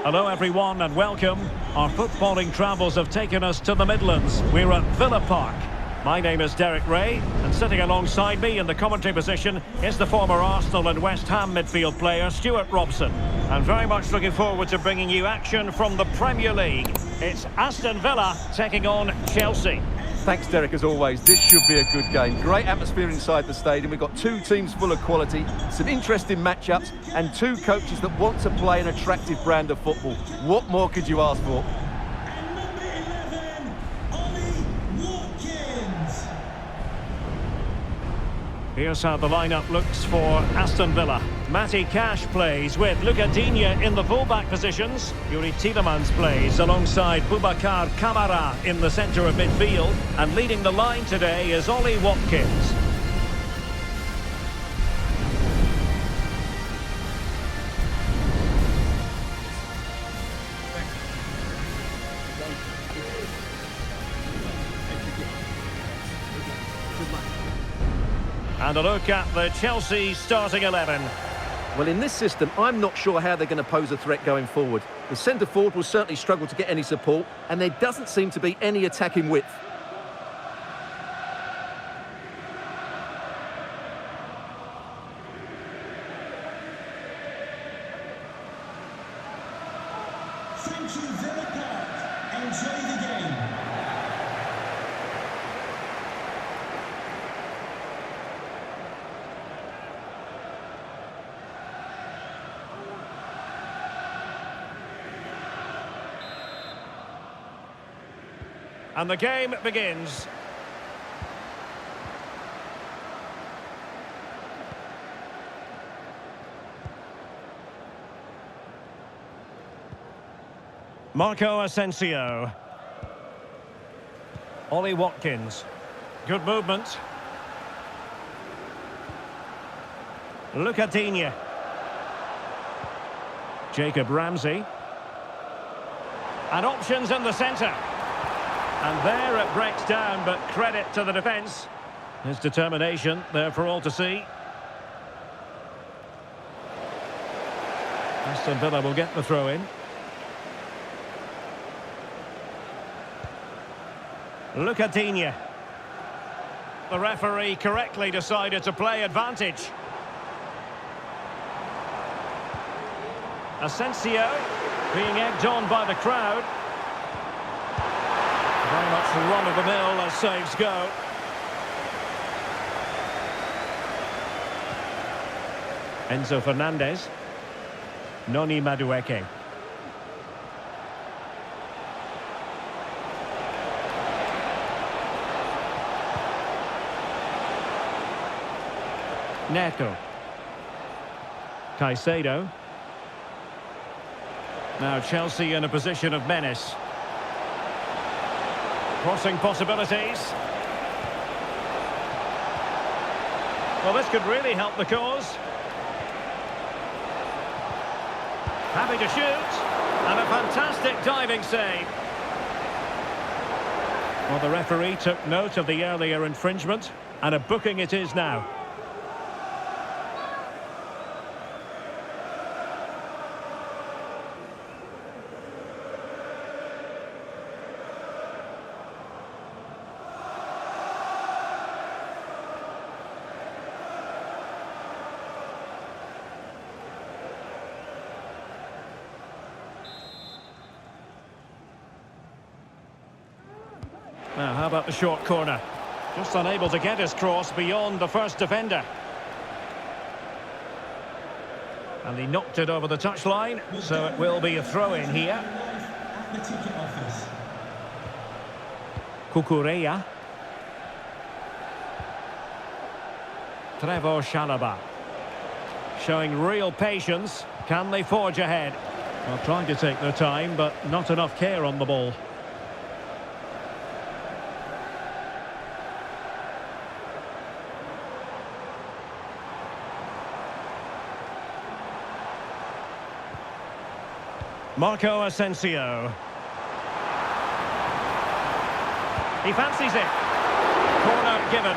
Hello everyone and welcome. Our footballing travels have taken us to the Midlands. We're at Villa Park. My name is Derek Ray, and sitting alongside me in the commentary position is the former Arsenal and West Ham midfield player Stuart Robson. I'm very much looking forward to bringing you action from the Premier League. It's Aston Villa taking on Chelsea. Thanks, Derek, as always. This should be a good game. Great atmosphere inside the stadium. We've got two teams full of quality, some interesting matchups, and two coaches that want to play an attractive brand of football. What more could you ask for? Here's how the lineup looks for Aston Villa. Matty Cash plays with Luca Digne in the fullback positions. Yuri Tielemans plays alongside Boubacar Kamara in the centre of midfield. And leading the line today is Ollie Watkins. And a look at the Chelsea starting 11. Well, in this system, I'm not sure how they're going to pose a threat going forward. The centre-forward will certainly struggle to get any support, and there doesn't seem to be any attacking width. Thank you, Villa Park. Enjoy the game. And the game begins. Marco Asensio. Ollie Watkins. Good movement. Luca Digne. Jacob Ramsey. And options in the centre. And there it breaks down, but credit to the defence. His determination there for all to see. Aston Villa will get the throw in. Luca Digne. The referee correctly decided to play advantage. Asensio being egged on by the crowd. Very much run-of-the-mill as saves go. Enzo Fernandez. Noni Madueke. Neto. Caicedo. Now Chelsea in a position of menace. Crossing possibilities. Well, this could really help the cause. Happy to shoot. And a fantastic diving save. Well, the referee took note of the earlier infringement, and a booking it is now. Now, how about the short corner? Just unable to get his cross beyond the first defender. And he knocked it over the touchline, so it will be a throw-in here. Cucurella. Trevor Chalobah. Showing real patience. Can they forge ahead? Well, trying to take their time, but not enough care on the ball. Marco Asensio. He fancies it. Corner given.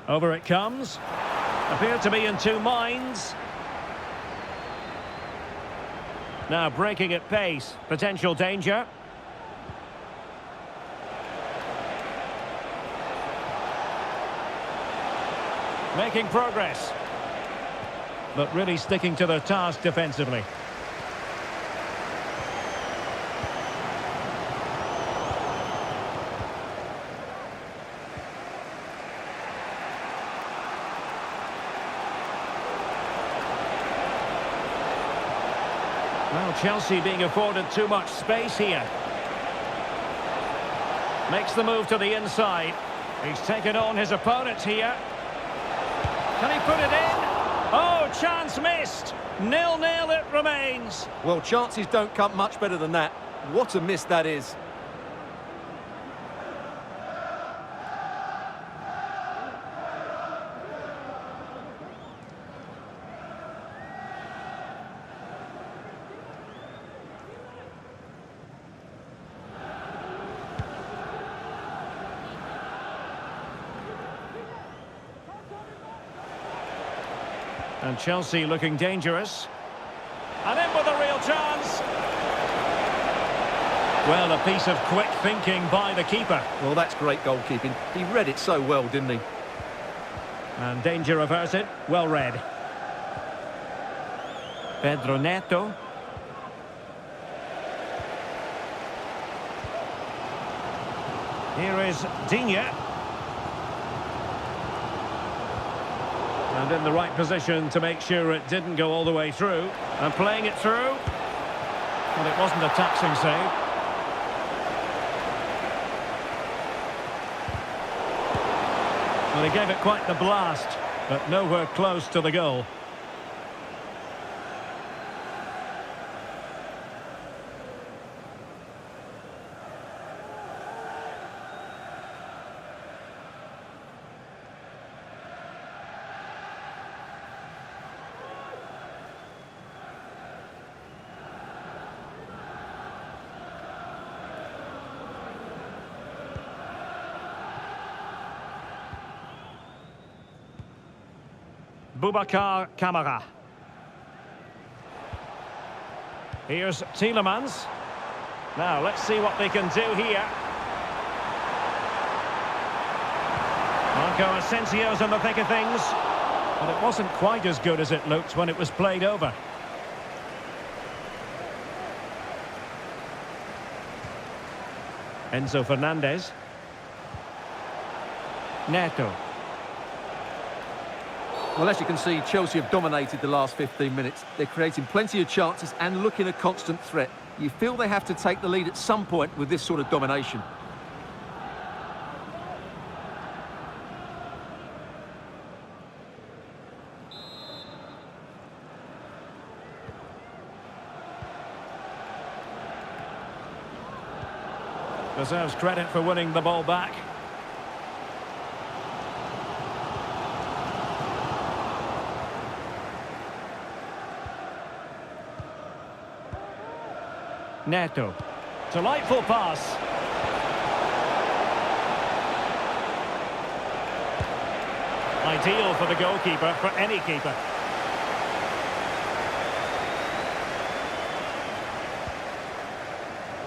Over it comes. Appeared to be in two minds. Now breaking at pace. Potential danger. Making progress. But really sticking to their task defensively. Well, Chelsea being afforded too much space here. Makes the move to the inside. He's taken on his opponent here. Can he put it in? Oh, chance missed. 0-0 it remains. Well, chances don't come much better than that. What a miss that is. And Chelsea looking dangerous. And in with a real chance. Well, a piece of quick thinking by the keeper. Well, that's great goalkeeping. He read it so well, didn't he? And danger averted. Well read. Pedro Neto. Here is Digne. And in the right position to make sure it didn't go all the way through. And playing it through. Well, it wasn't a taxing save. Well, he gave it quite the blast, but nowhere close to the goal. Boubacar Kamara. Here's Tielemans. Now, let's see what they can do here. Marco Asensio's in the thick of things. But it wasn't quite as good as it looked when it was played over. Enzo Fernandez. Neto. Well, as you can see, Chelsea have dominated the last 15 minutes. They're creating plenty of chances and looking a constant threat. You feel they have to take the lead at some point with this sort of domination. Deserves credit for winning the ball back. Neto. Delightful pass. Ideal for the goalkeeper, for any keeper.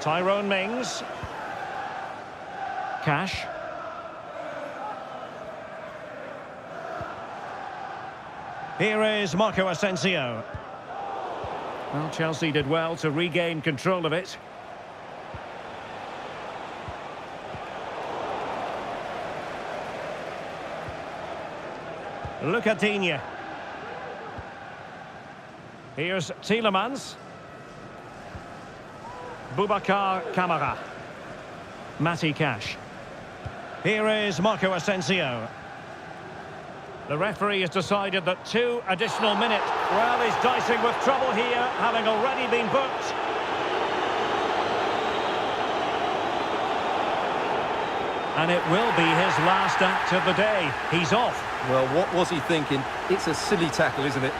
Tyrone Mings. Cash. Here is Marco Asensio. Well, Chelsea did well to regain control of it. Look at Digne. Here's Tielemans. Boubacar Kamara. Matty Cash. Here is Marco Asensio. The referee has decided that 2 additional minutes. Well, he's dicing with trouble here, having already been booked. And it will be his last act of the day. He's off. Well, what was he thinking? It's a silly tackle, isn't it?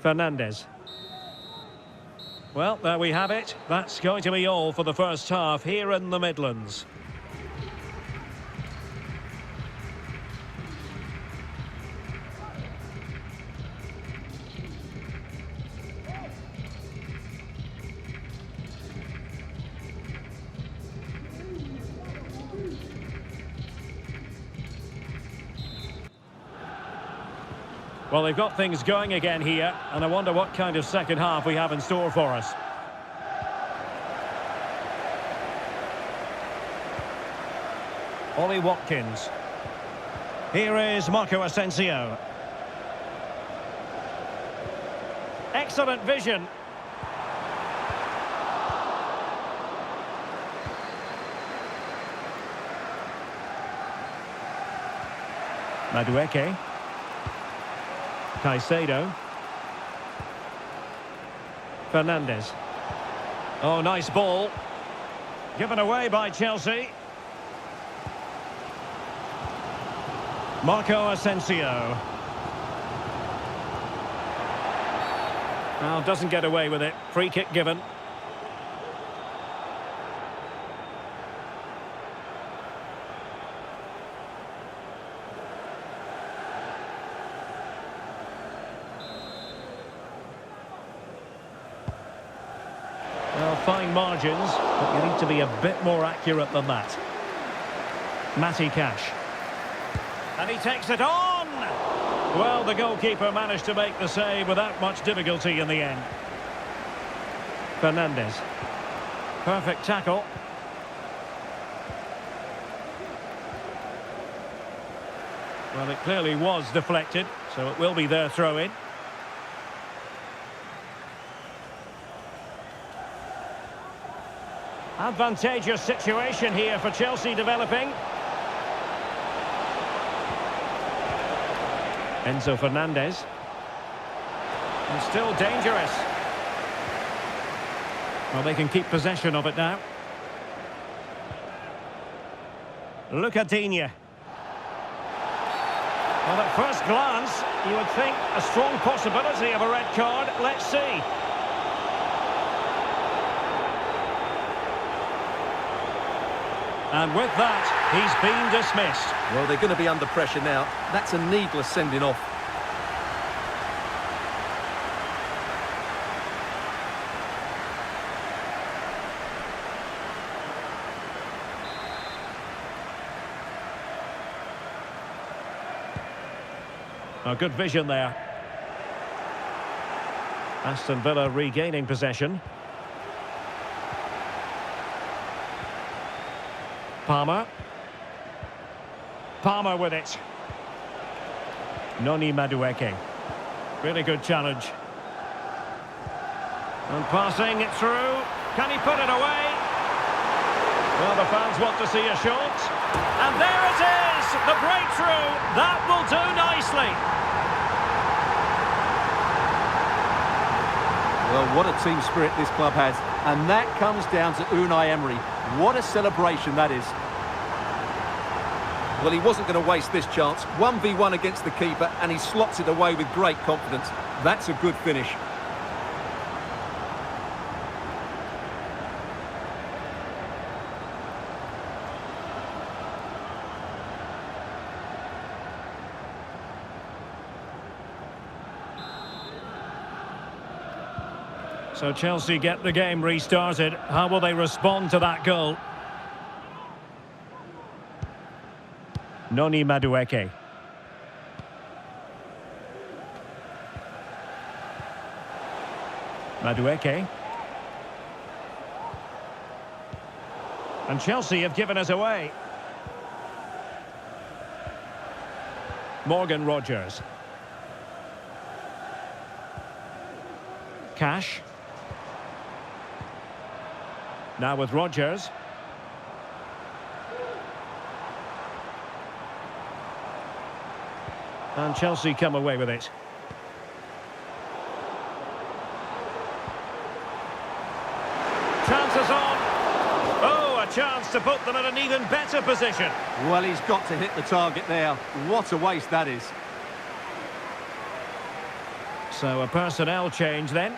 Fernandes. Well, there we have it. That's going to be all for the first half here in the Midlands. Well, they've got things going again here, and I wonder what kind of second half we have in store for us. Ollie Watkins. Here is Marco Asensio. Excellent vision. Madueke. Caicedo. Fernandes. Oh, nice ball. Given away by Chelsea. Marco Asensio. Well, doesn't get away with it. Free kick given. Well, fine margins, but you need to be a bit more accurate than that. Matty Cash. And he takes it on! Well, the goalkeeper managed to make the save without much difficulty in the end. Fernandes. Perfect tackle. Well, it clearly was deflected, so it will be their throw-in. Advantageous situation here for Chelsea developing. Enzo Fernandez. And still dangerous. Well, they can keep possession of it now. Look at Digne. Well, at first glance, you would think a strong possibility of a red card. Let's see. And with that, he's been dismissed. Well, they're going to be under pressure now. That's a needless sending off. A good vision there. Aston Villa regaining possession. Palmer. Palmer with it. Noni Madueke. Really good challenge. And passing it through. Can he put it away? Well, the fans want to see a shot. And there it is! The breakthrough! That will do nicely. Well, what a team spirit this club has. And that comes down to Unai Emery. What a celebration that is. Well, he wasn't going to waste this chance. 1v1 against the keeper, and he slots it away with great confidence. That's a good finish. So Chelsea get the game restarted. How will they respond to that goal? Noni Madueke. Madueke. And Chelsea have given us away. Morgan Rogers. Cash. Now with Rogers. And Chelsea come away with it. Chances on. Oh, a chance to put them in an even better position. Well, he's got to hit the target there. What a waste that is. So a personnel change then.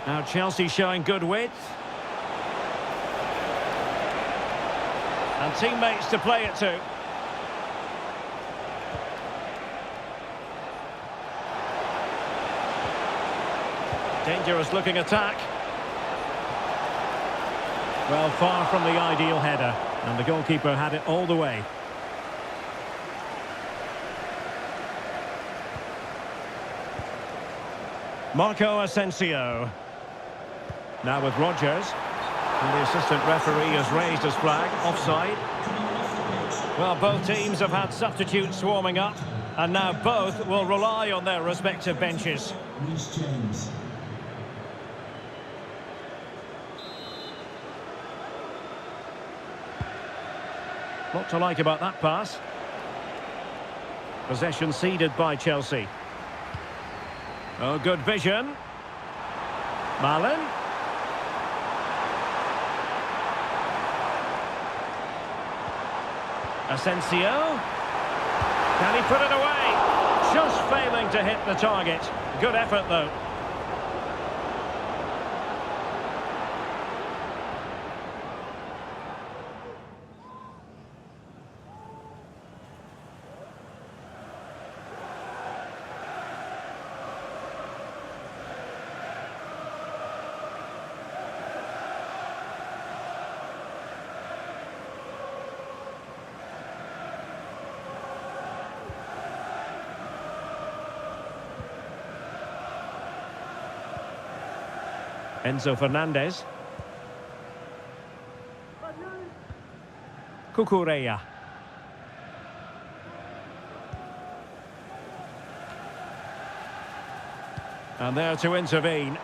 Now Chelsea showing good width. And teammates to play it to. Dangerous looking attack. Well, far from the ideal header. And the goalkeeper had it all the way. Marco Asensio. Now with Rodgers. And the assistant referee has raised his flag. Offside. Well, both teams have had substitutes swarming up. And now both will rely on their respective benches. Reece James. Lot to like about that pass. Possession ceded by Chelsea. Oh, good vision. Malin. Asensio. Can he put it away? Just failing to hit the target. Good effort, though. Enzo Fernandez. Cucurella. And there to intervene.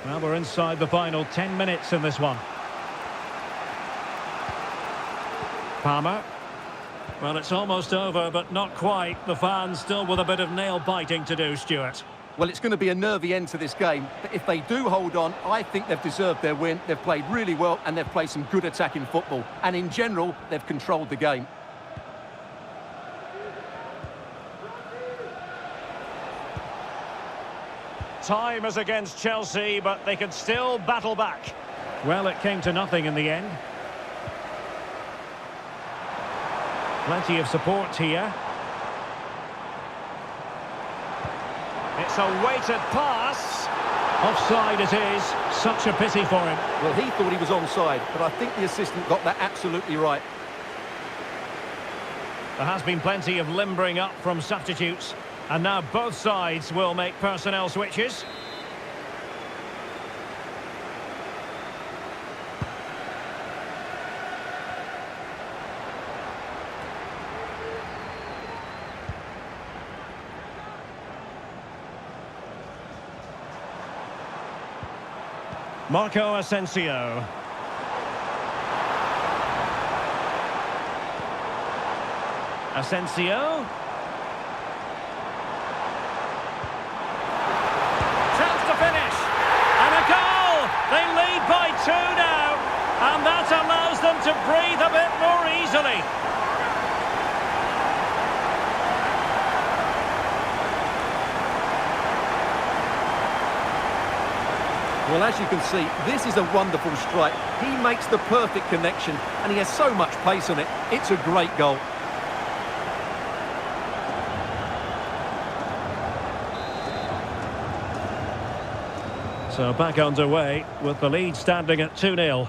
Well, we're inside the final 10 minutes in this one. Palmer. Well, it's almost over, but not quite. The fans still with a bit of nail-biting to do, Stuart. Well, it's going to be a nervy end to this game, but if they do hold on, I think they've deserved their win. They've played really well, and they've played some good attacking football. And in general, they've controlled the game. Time is against Chelsea, but they can still battle back. Well, it came to nothing in the end. Plenty of support here. It's a weighted pass. Offside it is. Such a pity for him. Well, he thought he was onside, but I think the assistant got that absolutely right. There has been plenty of limbering up from substitutes. And now both sides will make personnel switches. Marco Asensio. Asensio. Chance to finish. And a goal! They lead by 2 now. And that allows them to breathe a bit more easily. Well, as you can see, this is a wonderful strike. He makes the perfect connection, and he has so much pace on it. It's a great goal. So back underway with the lead standing at 2-0.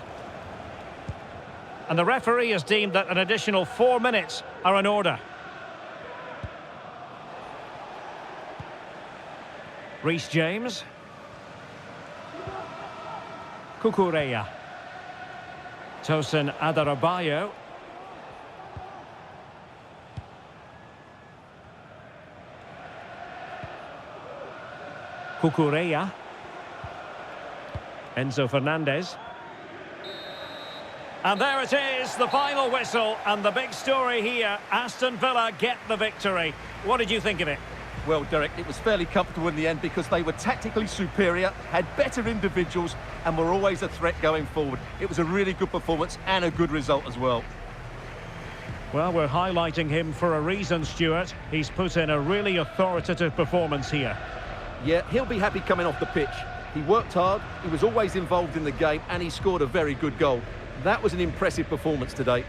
And the referee has deemed that an additional 4 minutes are in order. Reece James. Cucurella. Tosin Adarabioyo. Cucurella. Enzo Fernandez. And there it is, the final whistle, and the big story here, Aston Villa get the victory. What did you think of it? Well, Derek, it was fairly comfortable in the end because they were tactically superior, had better individuals, and were always a threat going forward. It was a really good performance and a good result as well. Well, we're highlighting him for a reason, Stuart. He's put in a really authoritative performance here. Yeah, he'll be happy coming off the pitch. He worked hard, he was always involved in the game, and he scored a very good goal. That was an impressive performance today.